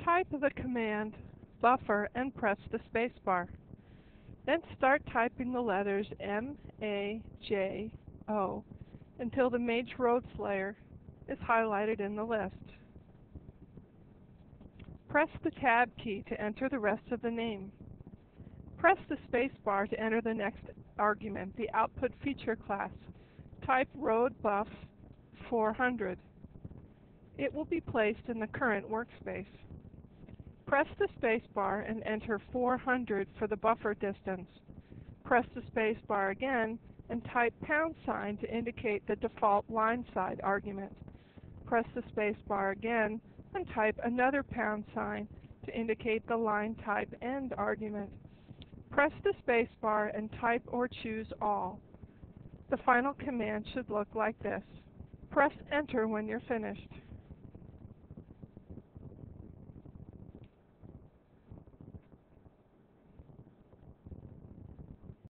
Type the command buffer and press the spacebar. Then start typing the letters M, A, J, O until the Mage Roads layer is highlighted in the list. Press the Tab key to enter the rest of the name. Press the spacebar to enter the next argument, the output feature class. Type road buff 400. It will be placed in the current workspace. Press the spacebar and enter 400 for the buffer distance. Press the spacebar again and type # to indicate the default line side argument. Press the spacebar again and type another # to indicate the line type end argument. Press the spacebar and type or choose all. The final command should look like this. Press Enter when you're finished.